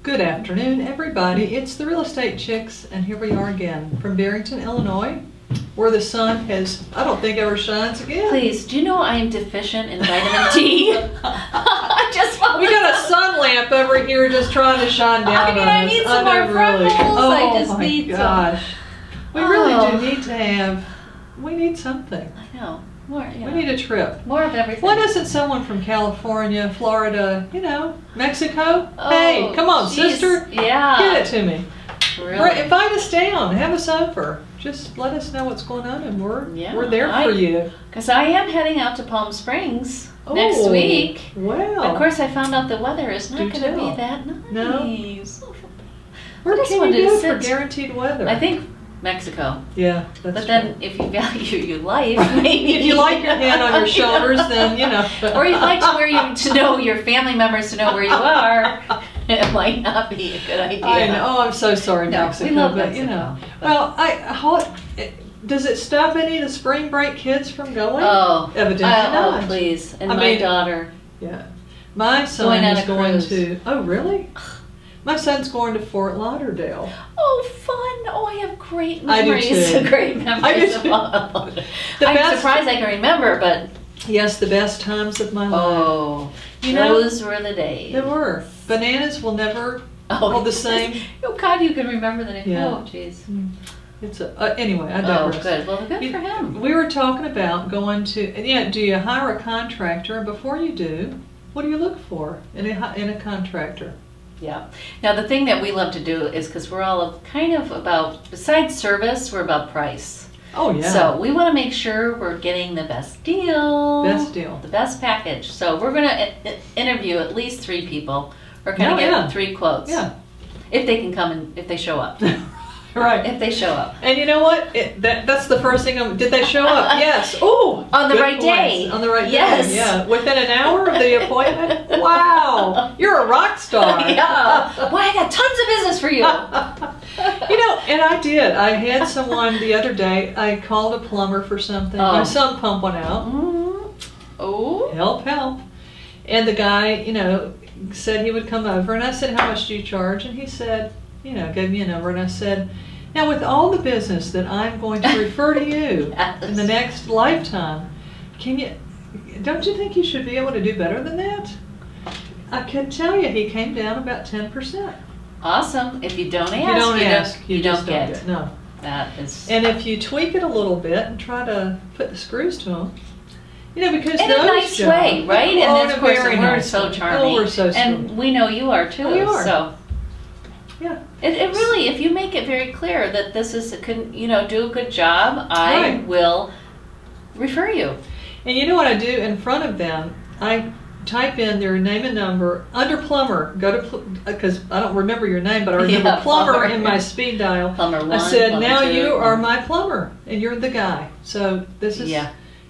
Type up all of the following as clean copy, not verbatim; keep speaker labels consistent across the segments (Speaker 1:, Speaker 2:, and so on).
Speaker 1: Good afternoon, everybody. It's the Real Estate Chicks, and here we are again from Barrington, Illinois, where the sun has, I don't think, ever shines again.
Speaker 2: Please, do you know I am deficient in vitamin D? I just
Speaker 1: We got a sun lamp over here just trying to shine down on us.
Speaker 2: I need some more freckles.
Speaker 1: Oh,
Speaker 2: I just
Speaker 1: my
Speaker 2: need
Speaker 1: gosh. We really do need to have, we need something.
Speaker 2: I know. More,
Speaker 1: we need a trip.
Speaker 2: More of everything.
Speaker 1: Why doesn't someone from California, Florida, you know, Mexico?
Speaker 2: Oh,
Speaker 1: hey, come on,
Speaker 2: geez.
Speaker 1: sister.
Speaker 2: Yeah.
Speaker 1: Get it to me.
Speaker 2: Really?
Speaker 1: Invite us down. Have us over. Just let us know what's going on, and we're there for you.
Speaker 2: Because I am heading out to Palm Springs next week.
Speaker 1: Wow.
Speaker 2: Of course, I found out the weather is not going to be that nice.
Speaker 1: No. Where can you go for guaranteed weather?
Speaker 2: I think Mexico.
Speaker 1: Yeah, that's
Speaker 2: But then, if you value your life, maybe
Speaker 1: if you like your hand on your shoulders, then you know.
Speaker 2: Or you'd like to know your family members to know where you are. It might not be a good idea.
Speaker 1: I know. Oh, I'm so sorry,
Speaker 2: no,
Speaker 1: Mexico.
Speaker 2: we love
Speaker 1: but
Speaker 2: Mexico.
Speaker 1: You know. Well, does it stop any of the spring break kids from going?
Speaker 2: Oh,
Speaker 1: evidently not.
Speaker 2: Oh, please. And my daughter.
Speaker 1: Yeah, my son is going to. Oh, really? My son's going to Fort Lauderdale.
Speaker 2: Oh, fun! Oh, I have great memories.
Speaker 1: I do too.
Speaker 2: Great memories.
Speaker 1: I do too.
Speaker 2: I'm surprised I can remember, but
Speaker 1: yes, the best times of my life.
Speaker 2: Oh, you know, those were the days.
Speaker 1: They were. Bananas will never hold the same.
Speaker 2: Oh God, you can remember the name.
Speaker 1: Yeah.
Speaker 2: Oh, jeez.
Speaker 1: It's anyway. I digress.
Speaker 2: Oh, good. Well, good for him.
Speaker 1: We were talking about going to. And yeah, do you hire a contractor? And before you do, what do you look for in a contractor?
Speaker 2: Yeah. Now the thing that we love to do is because we're all kind of about, besides service, we're about price.
Speaker 1: Oh yeah.
Speaker 2: So we want to make sure we're getting the best deal.
Speaker 1: Best deal.
Speaker 2: The best package. So we're going to interview at least 3 people. We're going to get 3 quotes.
Speaker 1: Yeah.
Speaker 2: If they can come and if they show up.
Speaker 1: Right.
Speaker 2: If they show up.
Speaker 1: And you know what? That's the first thing. Did they show up? Yes. Oh,
Speaker 2: on the right day.
Speaker 1: On the right
Speaker 2: yes.
Speaker 1: day. Yeah. Within an hour of the appointment. Wow. You're a rock star.
Speaker 2: Yeah. Well, I got tons of business for you.
Speaker 1: You know, and I did. I had someone the other day. I called a plumber for something. My son pumped one out.
Speaker 2: Oh.
Speaker 1: Help. And the guy, you know, said he would come over, and I said, "How much do you charge?" And he said, you know, gave me a number, and I said, now with all the business that I'm going to refer to you in the next lifetime, don't you think you should be able to do better than that? I can tell you, he came down about 10%.
Speaker 2: Awesome. If you don't ask,
Speaker 1: you
Speaker 2: don't
Speaker 1: get.
Speaker 2: get.
Speaker 1: No.
Speaker 2: That is.
Speaker 1: And if you tweak it a little bit and try to put the screws to them, you know, because
Speaker 2: in a nice way, right? And of course, we're so charming.
Speaker 1: Oh, we're so sweet.
Speaker 2: And we know you are too.
Speaker 1: We are.
Speaker 2: So.
Speaker 1: Yeah.
Speaker 2: It really, if you make it very clear that this is, you know, do a good job, I will refer you.
Speaker 1: And you know what I do in front of them? I type in their name and number under plumber. Go to, because I don't remember your name, but I remember plumber in my speed dial.
Speaker 2: Plumber 1,
Speaker 1: I said,
Speaker 2: plumber
Speaker 1: now
Speaker 2: 2.
Speaker 1: you are my plumber, and you're the guy. So this is,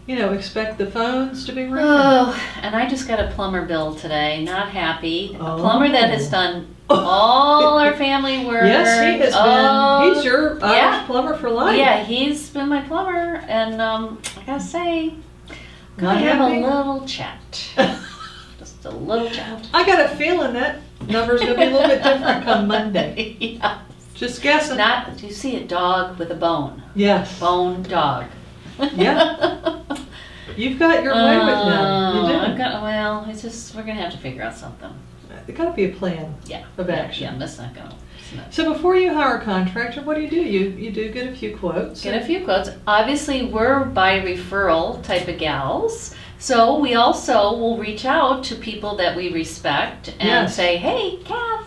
Speaker 1: you know, expect the phones to be ringing.
Speaker 2: Oh, and I just got a plumber bill today. Not happy. A plumber that has done all our family work.
Speaker 1: Yes, he has been. He's your Irish plumber for life.
Speaker 2: Yeah, he's been my plumber, and I gotta say,
Speaker 1: Not
Speaker 2: have
Speaker 1: happy?
Speaker 2: a little chat. Just a little chat.
Speaker 1: I got a feeling that number's gonna be a little bit different come Monday.
Speaker 2: Yeah.
Speaker 1: Just guessing.
Speaker 2: Do you see a dog with a bone?
Speaker 1: Yes.
Speaker 2: Bone dog.
Speaker 1: Yeah. You've got your way with them. You do.
Speaker 2: Well, it's just, we're going to have to figure out something.
Speaker 1: There's got to be a plan of action.
Speaker 2: Yeah, that's not going to.
Speaker 1: So before you hire a contractor, what do? You do get a few quotes.
Speaker 2: Get a few quotes. Obviously, we're by referral type of gals. So we also will reach out to people that we respect and say, hey, Kath,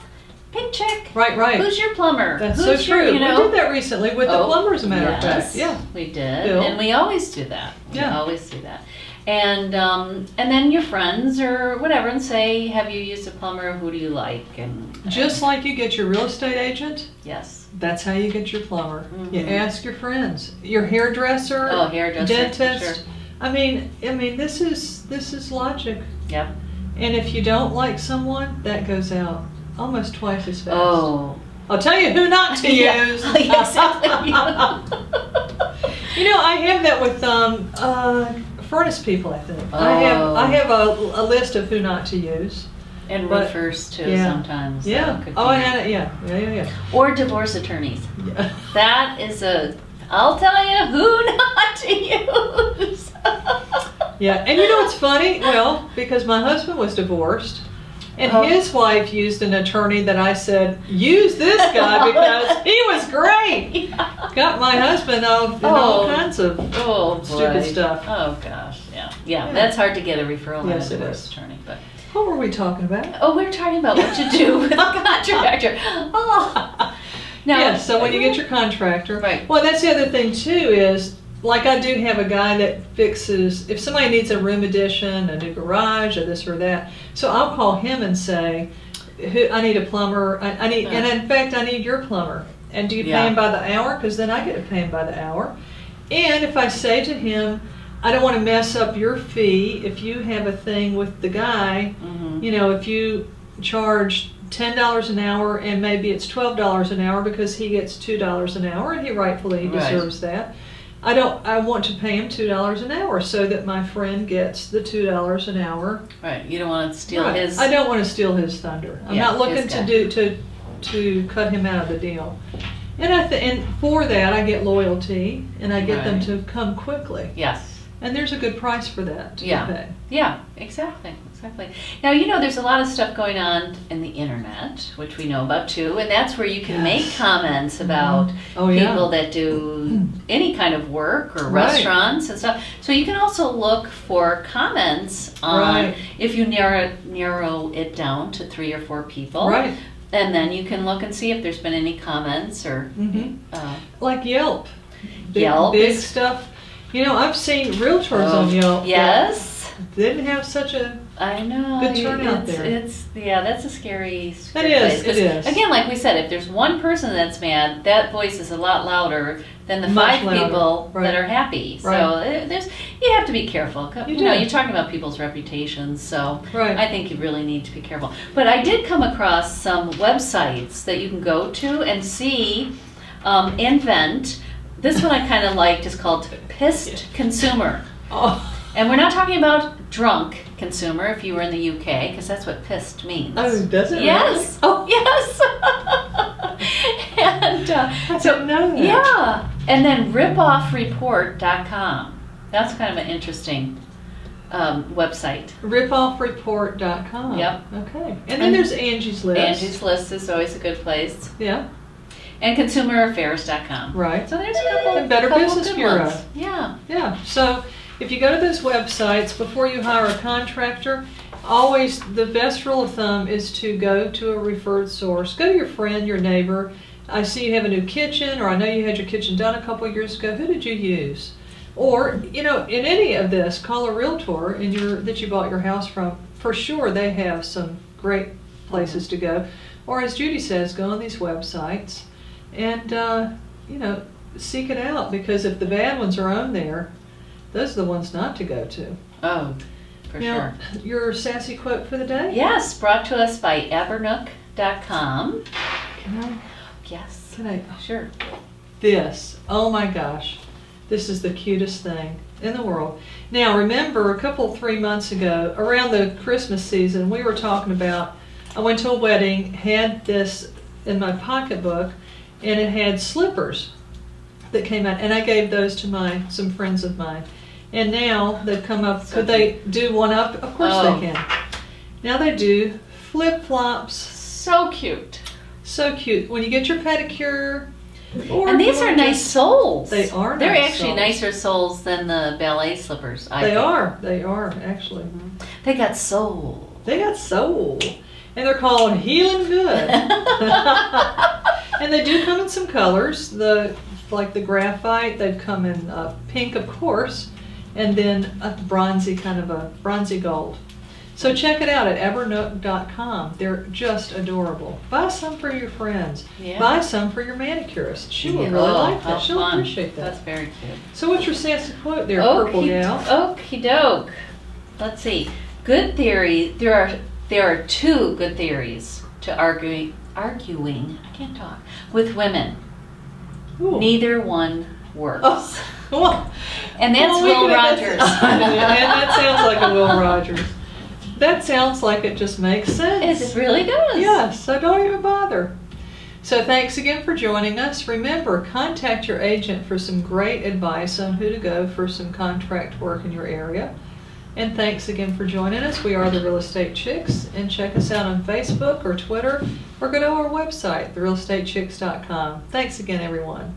Speaker 2: Pink Chick.
Speaker 1: Right.
Speaker 2: Who's your plumber?
Speaker 1: That's so true. You know? We did that recently with the plumber, as a matter of fact. Yeah,
Speaker 2: we did. Bill. And we always do that.
Speaker 1: Yeah.
Speaker 2: We always do that. And then your friends or whatever, and say, have you used a plumber? Who do you like? And
Speaker 1: just like you get your real estate agent.
Speaker 2: Yes.
Speaker 1: That's how you get your plumber. You ask your friends, your hairdresser, dentist.
Speaker 2: Sure.
Speaker 1: I mean, this is logic.
Speaker 2: Yeah.
Speaker 1: And if you don't like someone, that goes out almost twice as fast.
Speaker 2: Oh.
Speaker 1: I'll tell you who not to use.
Speaker 2: Exactly.
Speaker 1: You know, I have that with furnace people, I think. I have a list of who not to use.
Speaker 2: And
Speaker 1: But,
Speaker 2: roofers too
Speaker 1: yeah.
Speaker 2: sometimes.
Speaker 1: Yeah.
Speaker 2: Could
Speaker 1: Oh,
Speaker 2: be.
Speaker 1: I had it. Yeah.
Speaker 2: Or divorce attorneys.
Speaker 1: Yeah.
Speaker 2: That is I'll tell you who not to use.
Speaker 1: Yeah, and you know what's funny? Well, because my husband was divorced, and his wife used an attorney that I said, use this guy because he was great.
Speaker 2: Yeah.
Speaker 1: Got my husband in all kinds of stupid stuff.
Speaker 2: Oh gosh, yeah. That's hard to get a referral on a divorce attorney. But
Speaker 1: what were we talking about?
Speaker 2: Oh, we're talking about what to do with a contractor. Oh. Now,
Speaker 1: yeah, so when you get your contractor,
Speaker 2: right.
Speaker 1: Well, that's the other thing too is, like I do have a guy that fixes, if somebody needs a room addition, a new garage, or this or that, so I'll call him and say, I need a plumber, and in fact, I need your plumber. And do you pay him by the hour? Because then I get to pay him by the hour. And if I say to him, I don't want to mess up your fee, if you have a thing with the guy, you know, if you charge $10 an hour and maybe it's $12 an hour because he gets $2 an hour and he rightfully deserves that. I want to pay him $2 an hour so that my friend gets the $2 an hour.
Speaker 2: Right. You don't want to steal his.
Speaker 1: I don't want to steal his thunder. I'm not looking to cut him out of the deal. And and for that I get loyalty and I get them to come quickly.
Speaker 2: Yes.
Speaker 1: And there's a good price for that to pay.
Speaker 2: Yeah, exactly. Now, you know, there's a lot of stuff going on in the internet, which we know about too, and that's where you can make comments about people that do any kind of work or restaurants and stuff. So you can also look for comments on, if you narrow it down to 3 or 4 people. Right. And then you can look and see if there's been any comments or...
Speaker 1: like Yelp. Big stuff. You know, I've seen realtors on Yelp.
Speaker 2: Yes.
Speaker 1: Didn't have such a good turnout there.
Speaker 2: That's a scary
Speaker 1: place.
Speaker 2: It is. Again, like we said, if there's one person that's mad, that voice is a lot louder than the 5 people that are happy. So you have to be careful. You know, you're talking about people's reputations, so I think you really need to be careful. But I did come across some websites that you can go to and see invent. This one I kind of liked is called Pissed Consumer. And we're not talking about drunk consumer if you were in the UK, because that's what pissed means.
Speaker 1: Oh, does it?
Speaker 2: Yes.
Speaker 1: Really?
Speaker 2: Oh, yes. And
Speaker 1: I didn't know that.
Speaker 2: Yeah. And then ripoffreport.com. That's kind of an interesting website.
Speaker 1: Ripoffreport.com.
Speaker 2: Yep.
Speaker 1: Okay. And then there's Angie's List.
Speaker 2: Angie's List is always a good place.
Speaker 1: Yeah.
Speaker 2: And consumeraffairs.com.
Speaker 1: Right.
Speaker 2: So there's a couple.
Speaker 1: And Better Business Bureau.
Speaker 2: Ones. Yeah.
Speaker 1: Yeah. So if you go to those websites before you hire a contractor, always the best rule of thumb is to go to a referred source. Go to your friend, your neighbor. I see you have a new kitchen, or I know you had your kitchen done a couple of years ago. Who did you use? Or, you know, in any of this, call a realtor that you bought your house from. For sure, they have some great places to go. Or as Judy says, go on these websites and, you know, seek it out. Because if the bad ones are on there, those are the ones not to go to.
Speaker 2: Oh, for sure.
Speaker 1: Your sassy quote for the day?
Speaker 2: Yes, brought to us by Evernook.com.
Speaker 1: Can I?
Speaker 2: Yes.
Speaker 1: Can I?
Speaker 2: Sure.
Speaker 1: Oh my gosh. This is the cutest thing in the world. Now remember, 3 months ago, around the Christmas season, we were talking about, I went to a wedding, had this in my pocketbook, and it had slippers that came out, and I gave those to some friends of mine. And now they've come up, could they do one up? Of course they can. Now they do flip-flops.
Speaker 2: So cute.
Speaker 1: So cute. When you get your pedicure,
Speaker 2: and these are nice soles.
Speaker 1: They are nice.
Speaker 2: They're actually nicer soles than the ballet slippers.
Speaker 1: They are actually.
Speaker 2: Mm-hmm. They got soul.
Speaker 1: They got soul. And they're called Healing Good. And they do come in some colors. Like the graphite, they've come in pink, of course, and then a bronzy, kind of a bronzy gold. So check it out at evernook.com. They're just adorable. Buy some for your friends. Yeah. Buy some for your manicurist. She will really like that. She'll appreciate that.
Speaker 2: That's very cute.
Speaker 1: So what's your sassy quote there, purple gal?
Speaker 2: Okie doke. Let's see. Good theory. There are 2 good theories to arguing. I can't talk with women. Ooh. Neither one works.
Speaker 1: Well,
Speaker 2: and that's Will Rogers.
Speaker 1: And that sounds like a Will Rogers. That sounds like it just makes sense.
Speaker 2: It really does.
Speaker 1: Yes, so don't even bother. So thanks again for joining us. Remember, contact your agent for some great advice on who to go for some contract work in your area. And thanks again for joining us. We are the Real Estate Chicks, and check us out on Facebook or Twitter, or go to our website, therealestatechics.com. Thanks again, everyone.